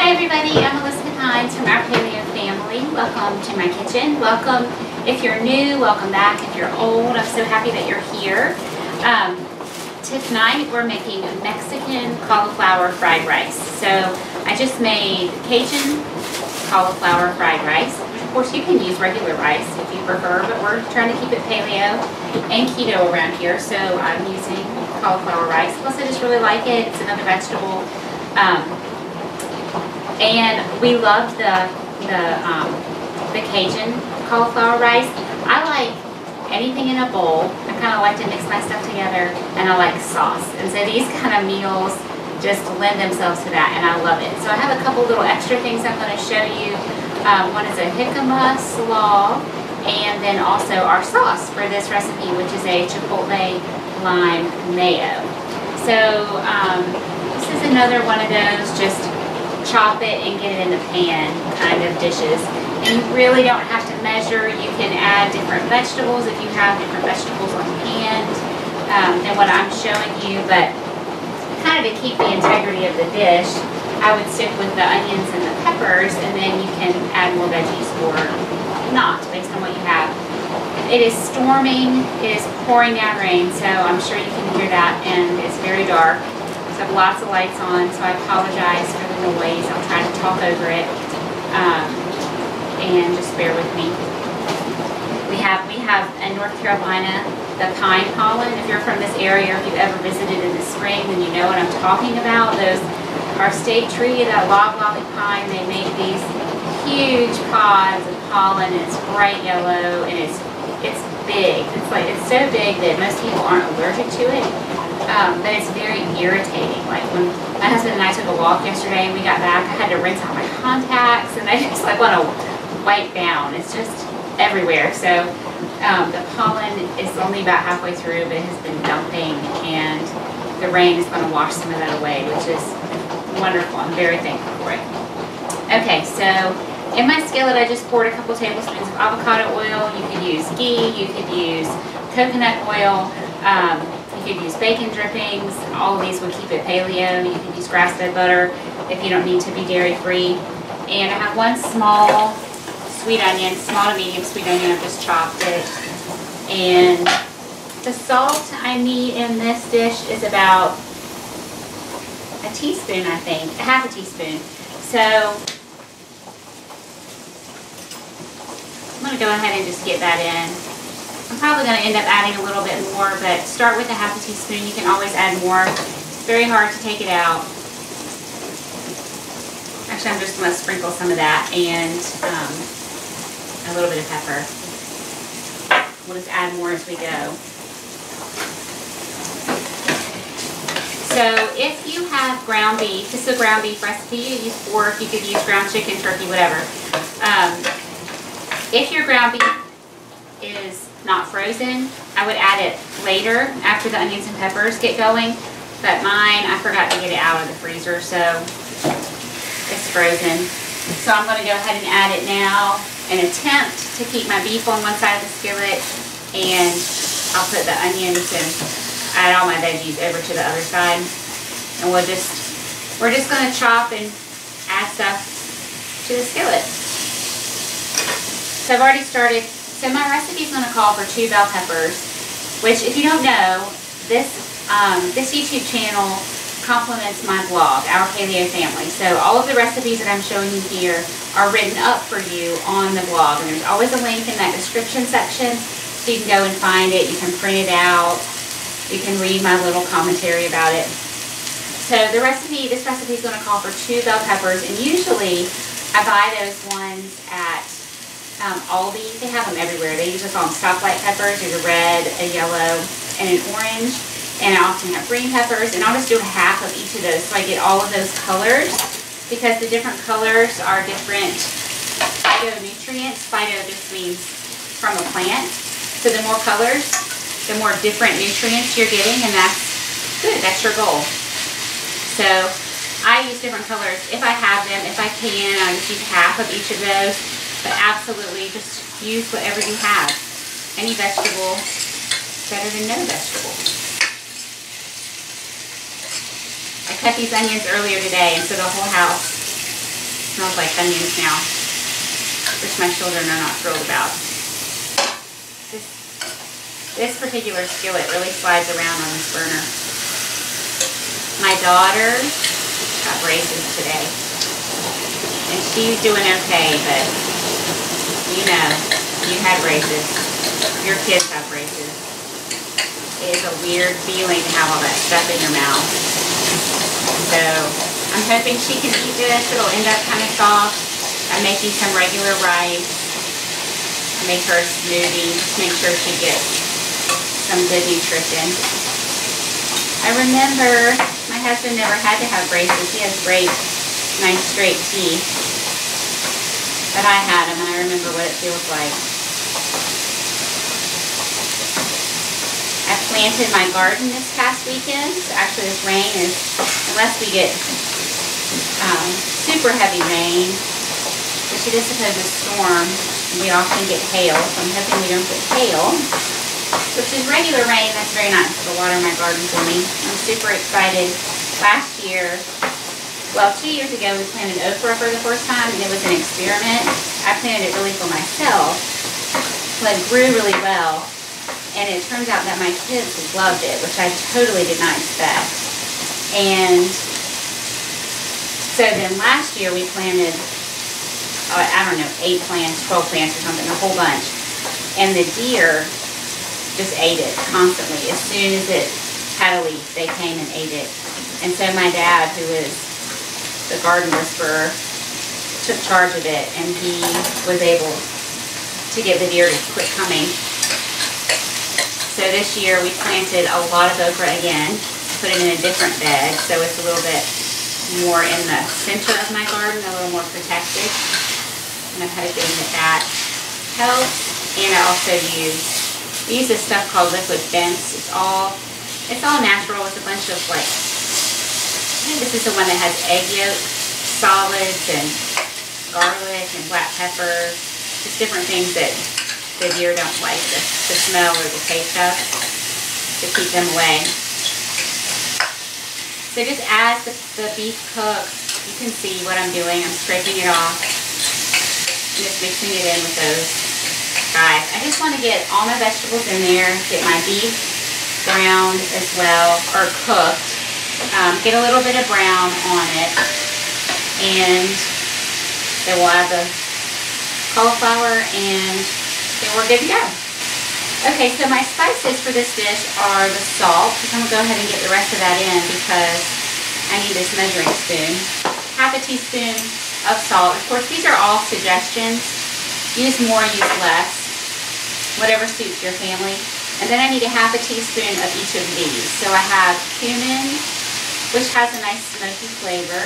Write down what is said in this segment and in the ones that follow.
Hi everybody, I'm Elizabeth Hines from our Paleo family. Welcome to my kitchen. Welcome if you're new, welcome back if you're old. I'm so happy that you're here. Tonight we're making Mexican cauliflower fried rice. So I just made Cajun cauliflower fried rice. Of course you can use regular rice if you prefer, but we're trying to keep it paleo and keto around here, so I'm using cauliflower rice. Plus I just really like it. It's another vegetable. And we love the Cajun cauliflower rice. I like anything in a bowl. I kind of like to mix my stuff together, and I like sauce. And so these kind of meals just lend themselves to that, and I love it. So I have a couple little extra things I'm going to show you. One is a jicama slaw, and then also our sauce for this recipe, which is a chipotle lime mayo. So this is another one of those just chop it and get it in the pan kind of dishes. And you really don't have to measure. You can add different vegetables if you have different vegetables on hand than what I'm showing you, but kind of to keep the integrity of the dish, I would stick with the onions and the peppers, and then you can add more veggies or not based on what you have. It is storming, it is pouring down rain, so I'm sure you can hear that, and it's very dark. I have lots of lights on, so I apologize for the noise. I'll try to talk over it, and just bear with me. We have in North Carolina the pine pollen. If you're from this area, or if you've ever visited in the spring, then you know what I'm talking about. Those, our state tree, that loblolly pine, they make these huge pods of pollen, and it's bright yellow, and it's big. It's so big that most people aren't allergic to it. But it's very irritating. Like when my husband and I took a walk yesterday and we got back, I had to rinse out my contacts, and they just like want to wipe down. It's just everywhere. So the pollen is only about halfway through, but it has been dumping, and the rain is going to wash some of that away, which is wonderful. I'm very thankful for it. Okay, so in my skillet I just poured a couple tablespoons of avocado oil. You could use ghee, you could use coconut oil, you could use bacon drippings. All of these would keep it paleo. You could use grass-fed butter if you don't need to be dairy-free. And I have one small sweet onion, small to medium sweet onion. I've just chopped it. And the salt I need in this dish is about a teaspoon, I think, half a teaspoon. So I'm going to go ahead and just get that in. I'm probably going to end up adding a little bit more, but start with a half a teaspoon. You can always add more. It's very hard to take it out. Actually, I'm just going to sprinkle some of that and a little bit of pepper. We'll just add more as we go. So if you have ground beef, this is a ground beef recipe. You use pork, you could use ground chicken, turkey, whatever. If your ground beef is not frozen, I would add it later after the onions and peppers get going, but mine, I forgot to get it out of the freezer, so it's frozen. So I'm going to go ahead and add it now and attempt to keep my beef on one side of the skillet, and I'll put the onions and add all my veggies over to the other side, and we're just going to chop and add stuff to the skillet. So I've already started. So my recipe is going to call for 2 bell peppers, which, if you don't know, this YouTube channel complements my blog, Our Paleo Family. So all of the recipes that I'm showing you here are written up for you on the blog, and there's always a link in that description section, so you can go and find it. You can print it out. You can read my little commentary about it. So this recipe is going to call for 2 bell peppers, and usually I buy those ones at Aldi. They have them everywhere. They usually call them stoplight peppers. There's a red, a yellow, and an orange. And I often have green peppers. And I'll just do half of each of those so I get all of those colors, because the different colors are different phytonutrients. Phyto just means from a plant. So the more colors, the more different nutrients you're getting, and that's good. That's your goal. So I use different colors if I have them. If I can, I just use half of each of those. But absolutely, just use whatever you have. Any vegetable, better than no vegetable. I cut these onions earlier today, and so the whole house smells like onions now, which my children are not thrilled about. This particular skillet really slides around on this burner. My daughter got braces today, and she's doing okay, but you know, you had braces. Your kids have braces. It is a weird feeling to have all that stuff in your mouth. So I'm hoping she can eat this. It'll end up kind of soft. I'm making some regular rice. I make her a smoothie. Just make sure she gets some good nutrition. I remember my husband never had to have braces. He has great, nice straight teeth. But I had them, and I remember what it feels like. I planted my garden this past weekend. So actually, this rain is, unless we get super heavy rain, which it is supposed to storm, and we often get hail, so I'm hoping we don't get hail, which is regular rain. That's very nice to water my garden for me. I'm super excited. Last year, well, 2 years ago, we planted okra for the first time, and it was an experiment. I planted it really for myself, but it grew really well. And it turns out that my kids loved it, which I totally did not expect. And so then last year we planted, I don't know, 8 plants, 12 plants or something, a whole bunch. And the deer just ate it constantly. As soon as it had a leaf, they came and ate it. And so my dad, who is the garden whisperer, took charge of it, and he was able to get the deer to quit coming. So this year we planted a lot of okra again, put it in a different bed, so it's a little bit more in the center of my garden, a little more protected. And I'm hoping that that helps. And I also we use this stuff called liquid fence. It's all natural. It's a bunch of I think this is the one that has egg yolk solids and garlic and black pepper, just different things that the deer don't like the smell or the taste of, to keep them away. So just as the beef cooks, you can see what I'm doing. I'm scraping it off and just mixing it in with those guys. I just want to get all my vegetables in there, get my beef browned as well, or cooked, get a little bit of brown on it, and then we'll add the cauliflower, and then we're good to go. Okay, so my spices for this dish are the salt, because I'm going to go ahead and get the rest of that in because I need this measuring spoon. Half a teaspoon of salt. Of course, these are all suggestions. Use more, use less, whatever suits your family. And then I need a half a teaspoon of each of these. So I have cumin, which has a nice smoky flavor.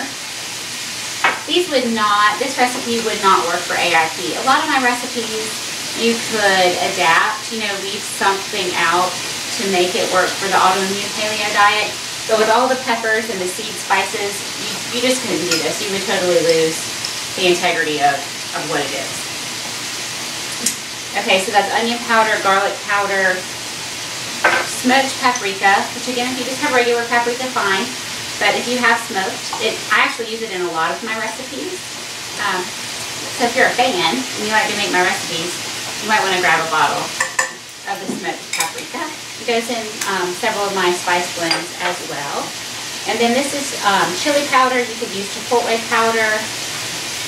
This recipe would not work for AIP. A lot of my recipes you could adapt, leave something out to make it work for the autoimmune paleo diet. But with all the peppers and the seed spices, you just couldn't do this. You would totally lose the integrity of what it is. Okay, so that's onion powder, garlic powder, smoked paprika, which again, if you just have regular paprika, fine. But if you have smoked, I actually use it in a lot of my recipes. So if you're a fan and you like to make my recipes, you might want to grab a bottle of the smoked paprika. It goes in several of my spice blends as well. And then this is chili powder. You could use chipotle powder.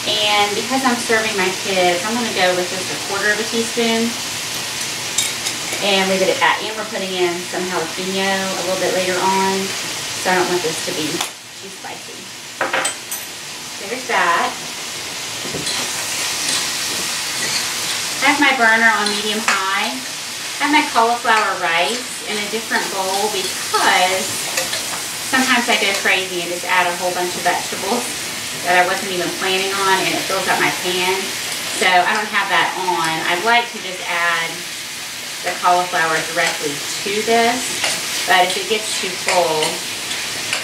And because I'm serving my kids, I'm going to go with just 1/4 teaspoon and leave it at that. And we're putting in some jalapeno a little bit later on, so I don't want this to be too spicy. There's that. I have my burner on medium-high. I have my cauliflower rice in a different bowl because sometimes I go crazy and just add a whole bunch of vegetables that I wasn't even planning on, and it fills up my pan. So I don't have that on. I'd like to just add the cauliflower directly to this, but if it gets too full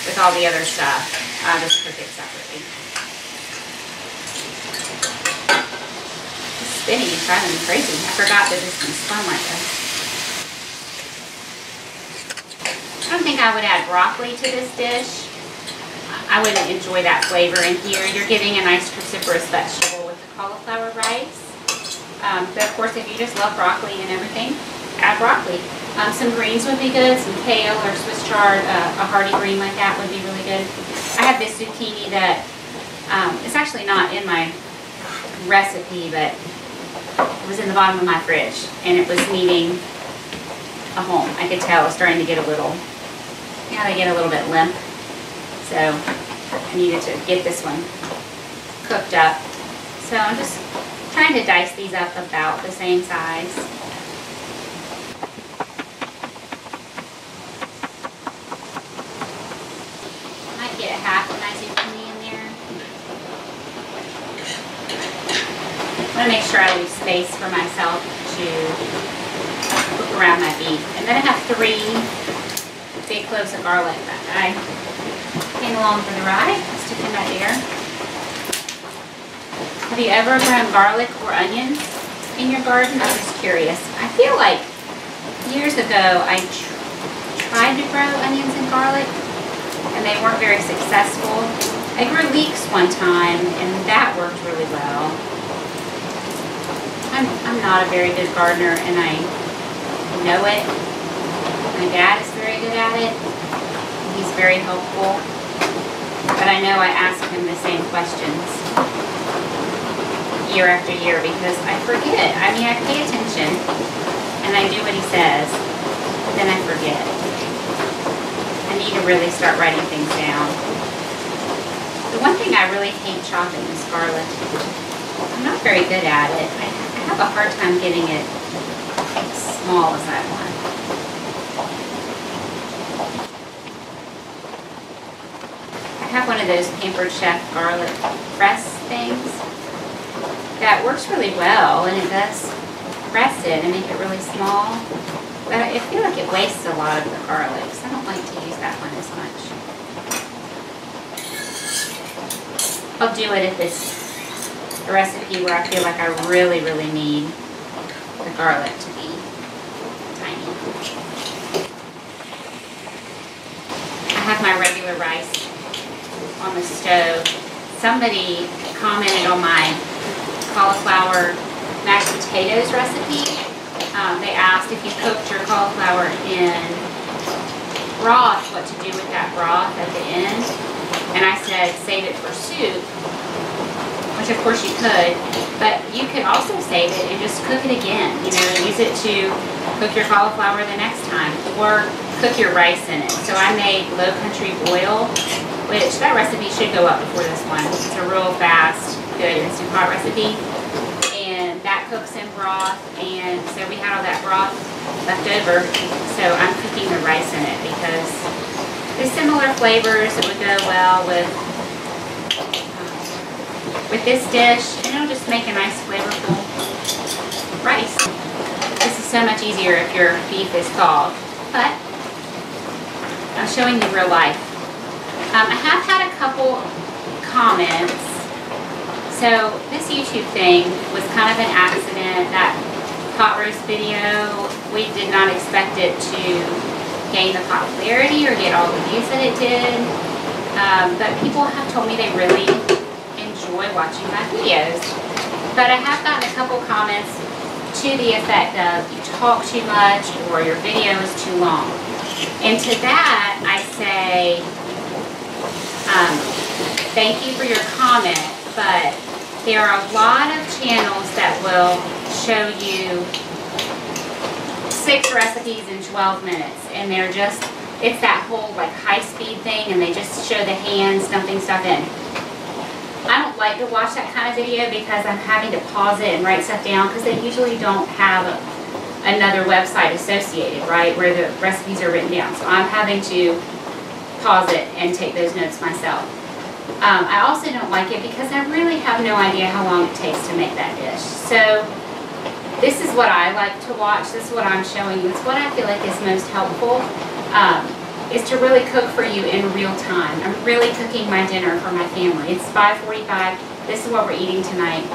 with all the other stuff, I'll just cook it separately. It's spinning and driving me crazy. I forgot that this can spun like this. I don't think I would add broccoli to this dish. I wouldn't enjoy that flavor in here. You're getting a nice cruciferous vegetable with the cauliflower rice. But of course, if you just love broccoli and everything, add broccoli. Some greens would be good, some kale or Swiss chard, a hearty green like that would be really good. I have this zucchini that, it's actually not in my recipe, but it was in the bottom of my fridge, and it was needing a home. I could tell it was starting to get a little, yeah, they get a little bit limp. So I needed to get this one cooked up. So I'm just trying to dice these up about the same size. Might get half of my zucchini in there. I want to make sure I leave space for myself to cook around my beef. And then I have 3 big cloves of garlic that I came along for the ride. Stick them right there. Have you ever grown garlic or onions in your garden? I'm just curious. I feel like years ago I tried to grow onions and garlic and they weren't very successful. I grew leeks one time and that worked really well. I'm not a very good gardener and I know it. My dad is very good at it. He's very helpful. But I know I ask him the same questions year after year because I forget. I mean, I pay attention and I do what he says, but then I forget. I need to really start writing things down. The one thing I really hate chopping is garlic. I'm not very good at it. I have a hard time getting it as small as I want. I have one of those Pampered Chef garlic press things that works really well, and it does press it and make it really small. But I feel like it wastes a lot of the garlic, so I don't like to use that one as much. I'll do it if it's a recipe where I feel like I really, really need the garlic to be tiny. I have my regular rice on the stove. Somebody commented on my cauliflower mashed potatoes recipe. They asked if you cooked your cauliflower in broth, what to do with that broth at the end. And I said save it for soup, which of course you could, but you could also save it and just cook it again. You know, use it to cook your cauliflower the next time, or cook your rice in it. So I made low country boil, which that recipe should go up before this one. It's a real fast, good Instant Pot recipe. And that cooks in broth, and so we had all that broth left over. So I'm cooking the rice in it because there's similar flavors that would go well with this dish, and it'll just make a nice flavorful rice. This is so much easier if your beef is thawed, but I'm showing you real life. I have had a couple comments. So this YouTube thing was kind of an accident. That pot roast video, we did not expect it to gain the popularity or get all the views that it did. But people have told me they really enjoy watching my videos. But I have gotten a couple comments to the effect of you talk too much or your video is too long. And to that I say, thank you for your comment, but there are a lot of channels that will show you 6 recipes in 12 minutes, and they're just, it's that whole like high-speed thing, and they just show the hands dumping stuff in. I don't like to watch that kind of video because I'm having to pause it and write stuff down because they usually don't have another website associated, right, where the recipes are written down. So I'm having to pause it and take those notes myself. I also don't like it because I really have no idea how long it takes to make that dish. So this is what I like to watch. This is what I'm showing you. It's what I feel like is most helpful, is to really cook for you in real time. I'm really cooking my dinner for my family. It's 5:45. This is what we're eating tonight.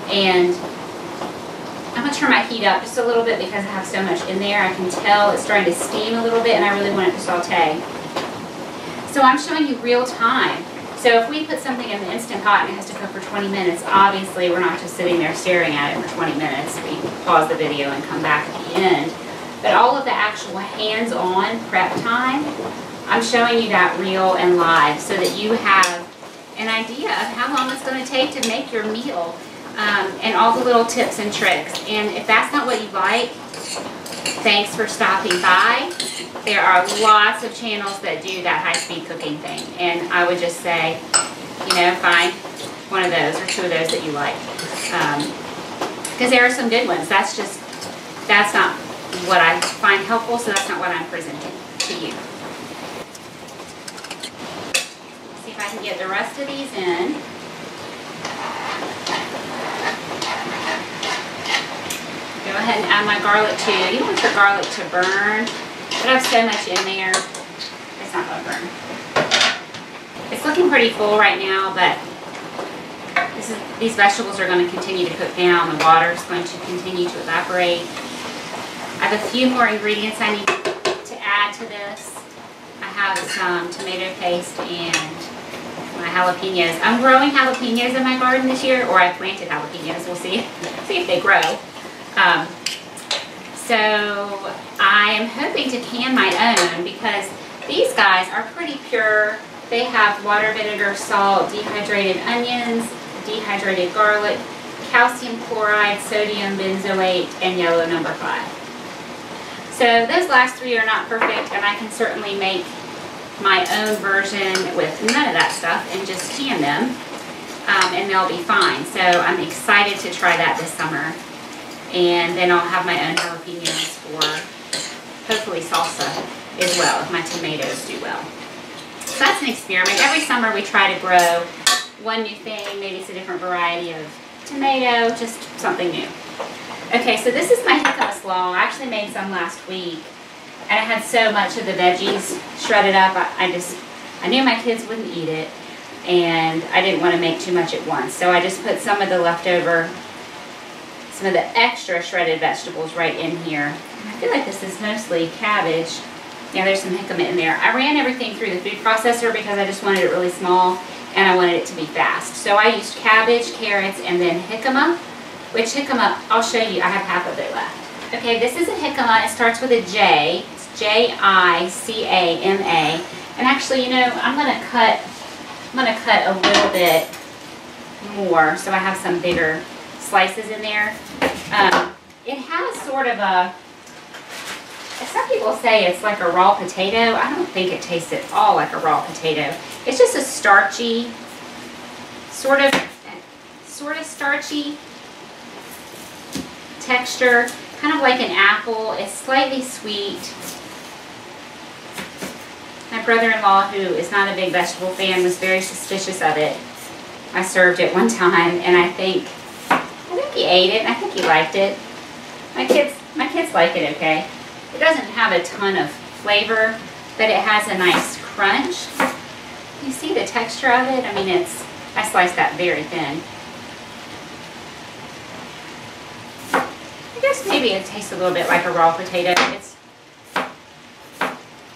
And I'm going to turn my heat up just a little bit because I have so much in there. I can tell it's starting to steam a little bit, and I really want it to saute. So I'm showing you real time. So if we put something in the Instant Pot and it has to cook for 20 minutes, obviously we're not just sitting there staring at it for 20 minutes. We pause the video and come back at the end. But all of the actual hands-on prep time, I'm showing you that real and live so that you have an idea of how long it's going to take to make your meal, and all the little tips and tricks. And if that's not what you like, thanks for stopping by. There are lots of channels that do that high-speed cooking thing, and I would just say, you know, find one of those or two of those that you like, because there are some good ones. That's not what I find helpful, so that's not what I'm presenting to you. See if I can get the rest of these in. Go ahead and add my garlic too. You don't want your garlic to burn, but I have so much in there, it's not going to burn. It's looking pretty full right now, but these vegetables are going to continue to cook down. The water is going to continue to evaporate. I have a few more ingredients I need to add to this. I have some tomato paste and my jalapenos. I'm growing jalapenos in my garden this year, or I planted jalapenos. We'll see if they grow. So I am hoping to can my own because these guys are pretty pure. They have water, vinegar, salt, dehydrated onions, dehydrated garlic, calcium chloride, sodium benzoate, and yellow number 5. So those last 3 are not perfect, and I can certainly make my own version with none of that stuff and just can them, and they'll be fine. So I'm excited to try that this summer. And then I'll have my own jalapenos for hopefully salsa as well if my tomatoes do well. So that's an experiment. Every summer we try to grow one new thing. Maybe it's a different variety of tomato, just something new. Okay, so this is my jicama slaw. I actually made some last week, and I had so much of the veggies shredded up. I knew my kids wouldn't eat it, and I didn't want to make too much at once. So I just put some of the leftover, some of the extra shredded vegetables right in here. And I feel like this is mostly cabbage. Yeah, there's some jicama in there. I ran everything through the food processor because I just wanted it really small, and I wanted it to be fast. So I used cabbage, carrots, and then jicama. Which jicama, I'll show you, I have half of it left. Okay, this is a jicama. It starts with a J. It's J-I-C-A-M-A. And actually, you know, I'm gonna cut a little bit more so I have some bigger slices in there. It has sort of a, some people say it's like a raw potato. I don't think it tastes at all like a raw potato. It's just a starchy, sort of starchy texture, kind of like an apple. It's slightly sweet. My brother-in-law, who is not a big vegetable fan, was very suspicious of it. I served it one time, and I think he ate it, and I think he liked it. My kids like it okay. It doesn't have a ton of flavor, but it has a nice crunch. You see the texture of it? I mean, I sliced that very thin. I guess maybe it tastes a little bit like a raw potato.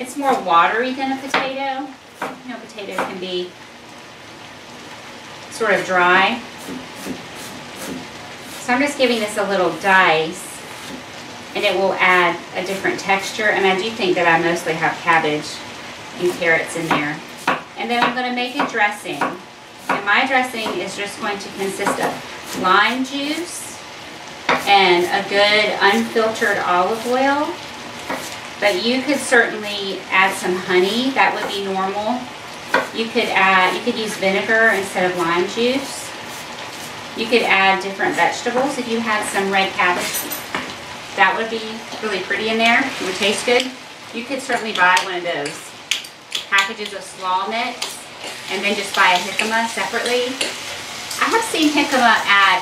It's more watery than a potato. You know, potatoes can be sort of dry. So I'm just giving this a little dice, and it will add a different texture. And I do think that I mostly have cabbage and carrots in there. And then I'm going to make a dressing. And my dressing is just going to consist of lime juice and a good unfiltered olive oil. But you could certainly add some honey. That would be normal. You could use vinegar instead of lime juice. You could add different vegetables. If you had some red cabbage, that would be really pretty in there. It would taste good. You could certainly buy one of those packages of slaw mix and then just buy a jicama separately. I have seen jicama at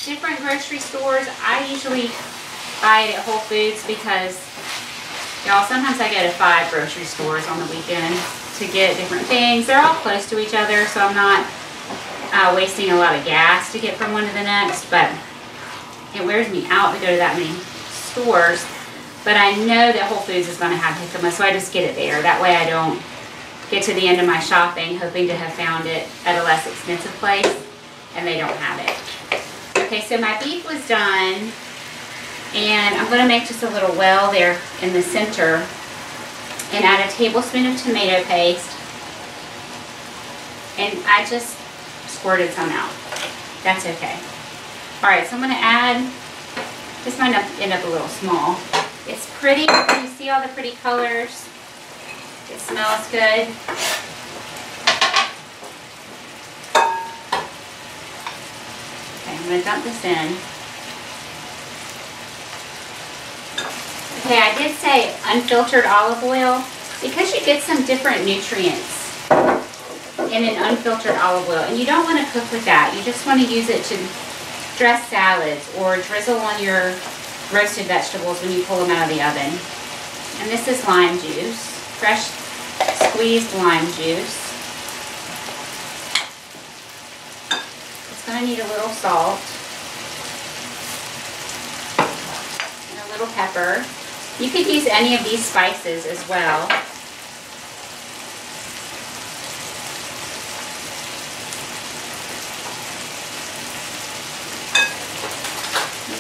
different grocery stores. I usually buy it at Whole Foods because, y'all, sometimes I go to 5 grocery stores on the weekend to get different things. They're all close to each other, so I'm not wasting a lot of gas to get from one to the next, but it wears me out to go to that many stores. But I know that Whole Foods is going to have jicama, so I just get it there. That way I don't get to the end of my shopping hoping to have found it at a less expensive place, and they don't have it. Okay, so my beef was done, and I'm going to make just a little well there in the center and add a tablespoon of tomato paste, and I just squirted some out. That's okay. Alright, so I'm going to add, this might end up a little small. It's pretty. You see all the pretty colors? It smells good. Okay, I'm going to dump this in. Okay, I did say unfiltered olive oil because you get some different nutrients in an unfiltered olive oil, and you don't want to cook with that. You just want to use it to dress salads or drizzle on your roasted vegetables when you pull them out of the oven. And this is lime juice, fresh squeezed lime juice. It's going to need a little salt and a little pepper. You could use any of these spices as well.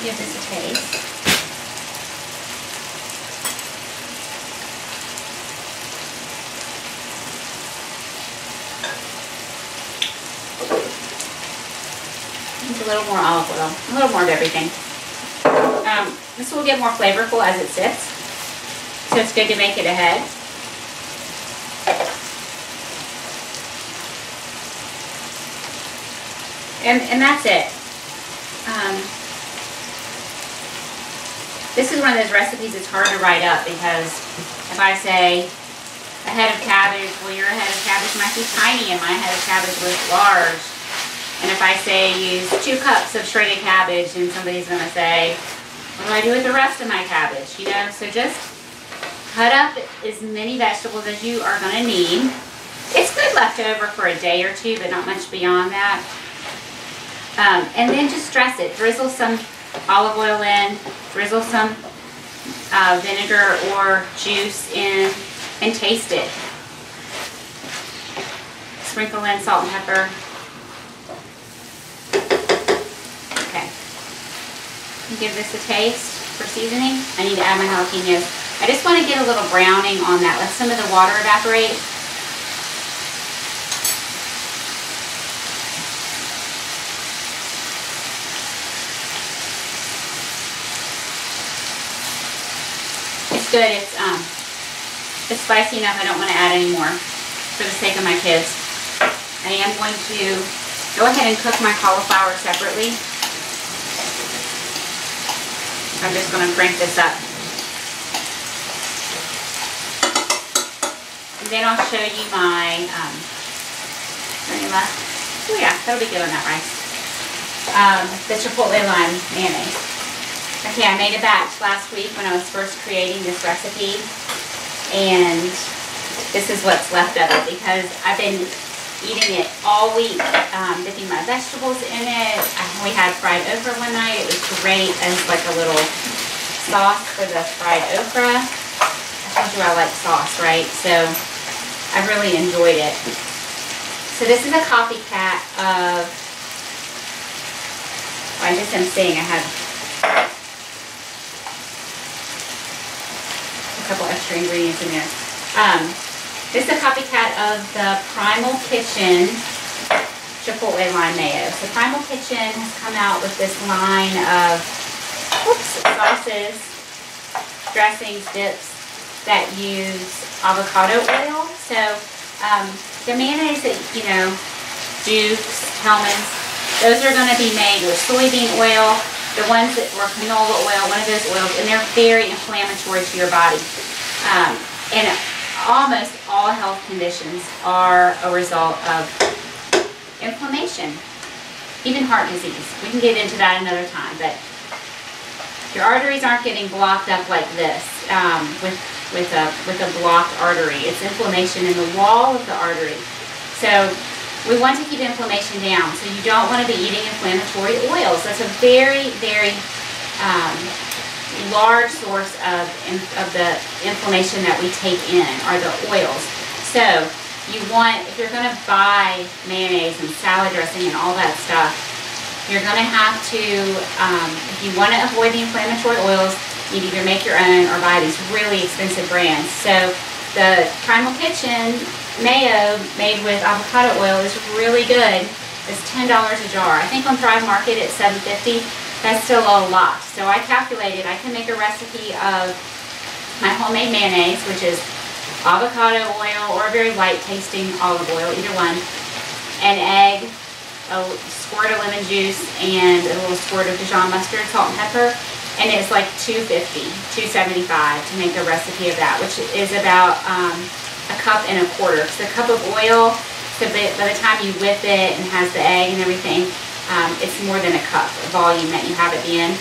Give this a taste. Needs a little more olive oil, a little more of everything. This will get more flavorful as it sits, so it's good to make it ahead. And that's it. This is one of those recipes that's hard to write up because if I say a head of cabbage, well, your head of cabbage might be tiny and my head of cabbage was large. And if I say use 2 cups of shredded cabbage, and somebody's going to say, what do I do with the rest of my cabbage? You know, so just cut up as many vegetables as you are going to need. It's good left over for a day or two, but not much beyond that. And then just dress it. Drizzle some olive oil in, drizzle some vinegar or juice in, and taste it. Sprinkle in salt and pepper. Okay. Give this a taste for seasoning. I need to add my jalapenos. I just want to get a little browning on that. Let some of the water evaporate. Good. It's spicy enough. I don't want to add any more for the sake of my kids. I am going to go ahead and cook my cauliflower separately. I'm just going to crank this up. And then I'll show you my, oh yeah, that'll be good on that rice. The chipotle lime mayonnaise. Okay, I made a batch last week when I was first creating this recipe, and this is what's left of it because I've been eating it all week, dipping my vegetables in it. We had fried okra one night. It was great as like a little sauce for the fried okra. I told you I like sauce, right? So I really enjoyed it. So this is a copycat of, I just am saying I have couple extra ingredients in there. This is a copycat of the Primal Kitchen Chipotle Lime Mayo. So Primal Kitchen has come out with this line of sauces, dressings, dips that use avocado oil. So the mayonnaise that, you know, Duke's, Hellmann's, those are going to be made with soybean oil. The ones that were canola oil, one of those oils, and they're very inflammatory to your body. And almost all health conditions are a result of inflammation, even heart disease. We can get into that another time, but your arteries aren't getting blocked up like this with a blocked artery. It's inflammation in the wall of the artery. So we want to keep inflammation down, so you don't want to be eating inflammatory oils. That's a very, very large source of the inflammation that we take in, are the oils. So you want, if you're going to buy mayonnaise and salad dressing and all that stuff, you're going to have to, if you want to avoid the inflammatory oils, you either make your own or buy these really expensive brands. So the Primal Kitchen mayo made with avocado oil is really good. It's $10 a jar. I think on Thrive Market it's $7.50. That's still a lot. So I calculated I can make a recipe of my homemade mayonnaise, which is avocado oil or a very light tasting olive oil, either one, an egg, a squirt of lemon juice, and a little squirt of Dijon mustard, salt and pepper. And it's like $2.50, $2.75 to make a recipe of that, which is about a cup and a quarter. So a cup of oil, so by the time you whip it and has the egg and everything, it's more than a cup of volume that you have at the end.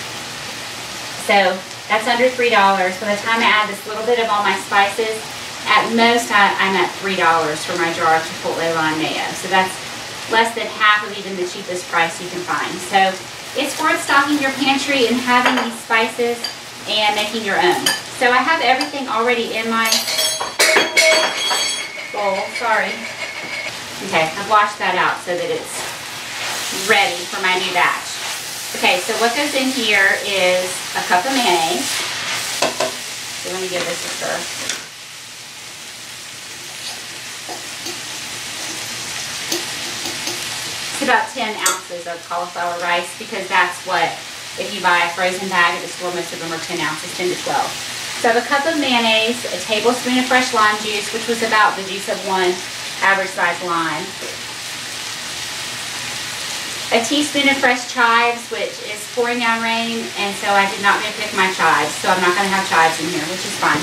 So that's under $3. By the time I add this little bit of all my spices, at most I'm at $3 for my jar of Chipotle lime mayo. So that's less than half of even the cheapest price you can find. So it's worth stocking your pantry and having these spices and making your own. So I have everything already in my bowl. Sorry. Okay, I've washed that out so that it's ready for my new batch. Okay, so what goes in here is a cup of mayonnaise. So let me give this a stir. It's about 10 ounces of cauliflower rice, because that's what, if you buy a frozen bag at the store, most of them are 10 ounces, 10 to 12. So I have a cup of mayonnaise, a tablespoon of fresh lime juice, which was about the juice of one average size lime, a teaspoon of fresh chives, which is pouring down rain, and so I did not pick my chives, so I'm not going to have chives in here, which is fine.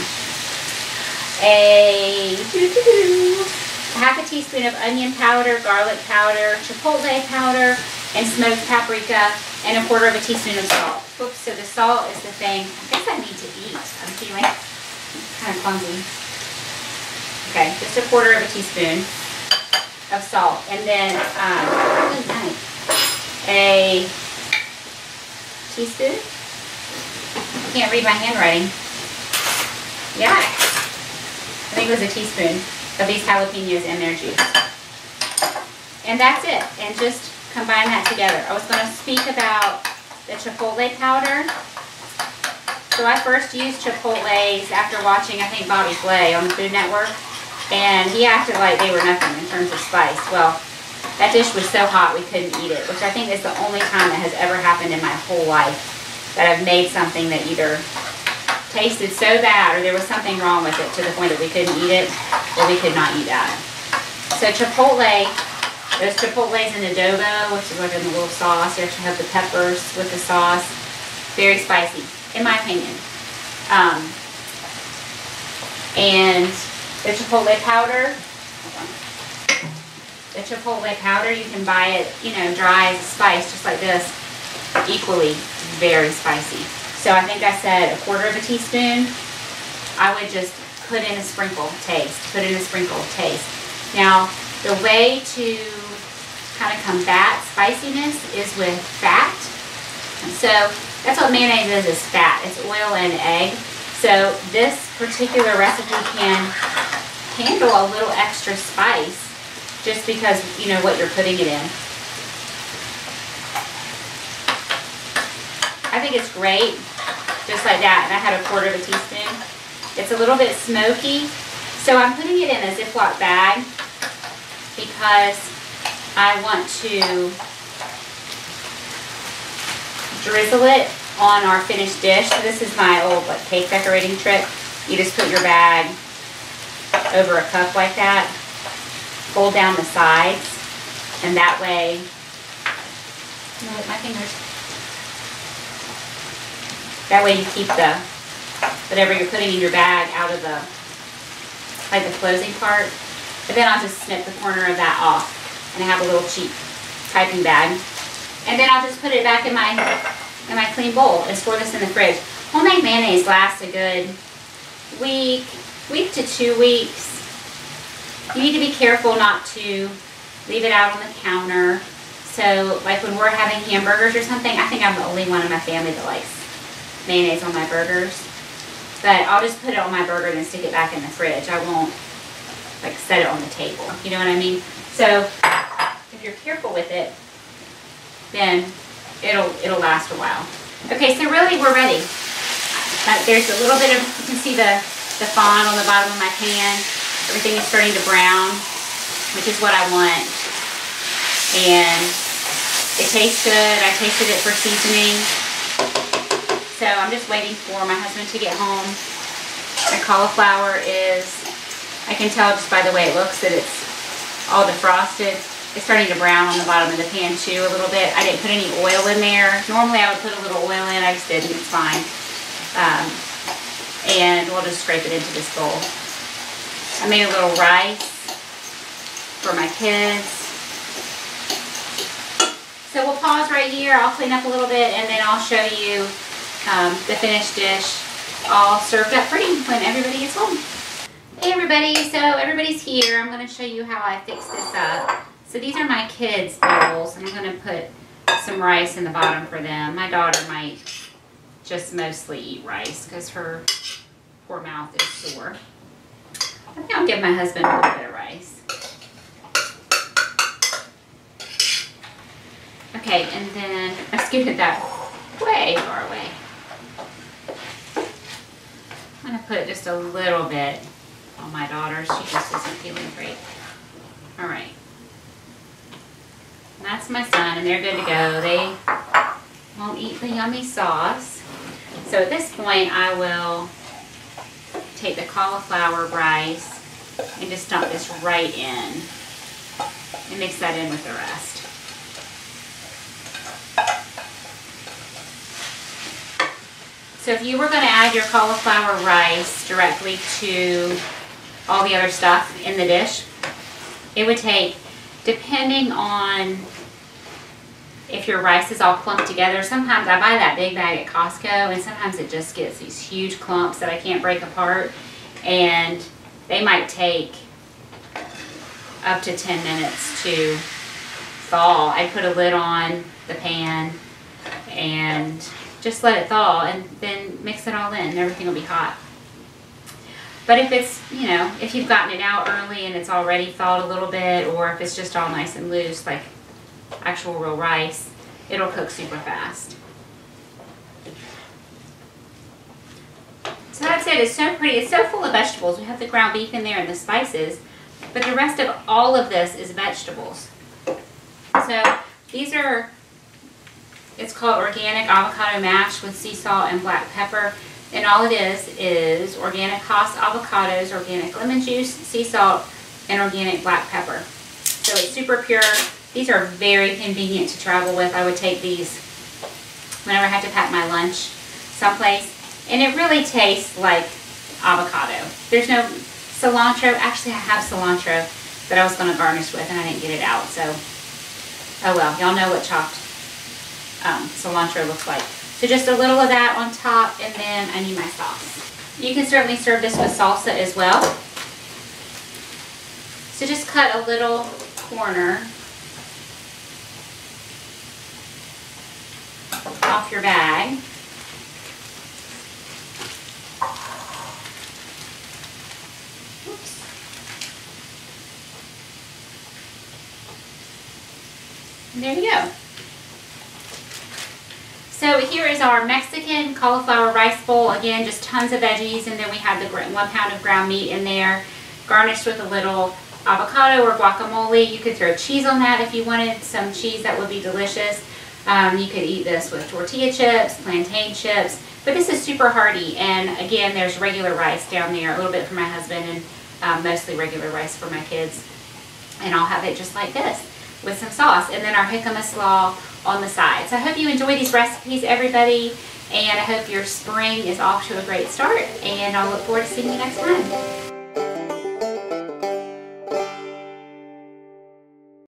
Half a teaspoon of onion powder, garlic powder, chipotle powder, and smoked paprika, and a quarter of a teaspoon of salt. Oops, so the salt is the thing I guess I need to eat. I'm feeling kind of clumsy. Okay, just a quarter of a teaspoon of salt. And then a teaspoon. I can't read my handwriting. Yeah, I think it was a teaspoon of these jalapenos and their juice. And that's it. And just combine that together. I was going to speak about the chipotle powder. So I first used chipotles after watching, I think, Bobby Flay on the Food Network. And he acted like they were nothing in terms of spice. Well, that dish was so hot we couldn't eat it, which I think is the only time that has ever happened in my whole life that I've made something that either tasted so bad or there was something wrong with it to the point that we couldn't eat it, or we could not eat that. So chipotle, there's chipotles in adobo, which is like in the little sauce. You actually have the peppers with the sauce. Very spicy, in my opinion. And the chipotle powder, you can buy it, you know, dry as a spice, just like this, equally very spicy. So I think I said a quarter of a teaspoon. I would just put in a sprinkle of taste. Now, the way to kind of combat spiciness is with fat. So that's what mayonnaise is fat. It's oil and egg. So this particular recipe can handle a little extra spice just because you know what you're putting it in. I think it's great, just like that. And I had a quarter of a teaspoon. It's a little bit smoky, so I'm putting it in a Ziploc bag because I want to drizzle it on our finished dish. So this is my old cake decorating trick. You just put your bag over a cup like that, fold down the sides, and that way, my fingers. That way you keep the whatever you're putting in your bag out of the the closing part. But then I'll just snip the corner of that off, and I have a little cheap piping bag. And then I'll just put it back in my clean bowl and store this in the fridge. Homemade mayonnaise lasts a good week to 2 weeks. You need to be careful not to leave it out on the counter. So like when we're having hamburgers or something, I think I'm the only one in my family that likes mayonnaise on my burgers. But I'll just put it on my burger and stick it back in the fridge. I won't set it on the table. You know what I mean? So if you're careful with it, then it'll last a while. Okay, so really we're ready. There's a little bit of, you can see the fond on the bottom of my pan. Everything is starting to brown, which is what I want. And it tastes good. I tasted it for seasoning. So I'm just waiting for my husband to get home. My cauliflower is, I can tell just by the way it looks that it's all defrosted. It's starting to brown on the bottom of the pan too a little bit. I didn't put any oil in there. Normally I would put a little oil in, I just didn't, it's fine. And we'll just scrape it into this bowl. I made a little rice for my kids. So we'll pause right here. I'll clean up a little bit and then I'll show you the finished dish all served up pretty when everybody gets home. Hey everybody, so everybody's here. I'm going to show you how I fix this up. So these are my kids' bowls, and I'm going to put some rice in the bottom for them. My daughter might just mostly eat rice because her poor mouth is sore. I think I'll give my husband a little bit of rice. Okay, and then I scooted that way far away. I'm going to put just a little bit on my daughter. She just isn't feeling great. All right. And that's my son, and they're good to go. They won't eat the yummy sauce. So at this point, I will take the cauliflower rice and just dump this right in and mix that in with the rest. So if you were going to add your cauliflower rice directly to all the other stuff in the dish, it would take, depending on if your rice is all clumped together, sometimes I buy that big bag at Costco and sometimes it just gets these huge clumps that I can't break apart, and they might take up to 10 minutes to thaw. I put a lid on the pan and just let it thaw and then mix it all in and everything will be hot. But if it's, you know, if you've gotten it out early and it's already thawed a little bit, or if it's just all nice and loose like actual real rice, it'll cook super fast. So that's it. It's so pretty. It's so full of vegetables. We have the ground beef in there and the spices, but the rest of all of this is vegetables. So these are, it's called organic avocado mash with sea salt and black pepper. And all it is organic Hass avocados, organic lemon juice, sea salt, and organic black pepper. So it's super pure. These are very convenient to travel with. I would take these whenever I have to pack my lunch someplace. And it really tastes like avocado. There's no cilantro. Actually, I have cilantro that I was going to garnish with, and I didn't get it out. So, oh well. Y'all know what chopped cilantro looks like. So just a little of that on top, and then I need my sauce. You can certainly serve this with salsa as well. So just cut a little corner off your bag. Oops. And there you go. So here is our Mexican cauliflower rice bowl. Again, just tons of veggies, and then we have the 1 pound of ground meat in there, garnished with a little avocado or guacamole. You could throw cheese on that if you wanted some cheese. That would be delicious. You could eat this with tortilla chips, plantain chips, but this is super hearty. And again, there's regular rice down there, a little bit for my husband, and mostly regular rice for my kids. And I'll have it just like this with some sauce, and then our jicama slaw on the side. So I hope you enjoy these recipes, everybody, and I hope your spring is off to a great start, and I'll look forward to seeing you next time.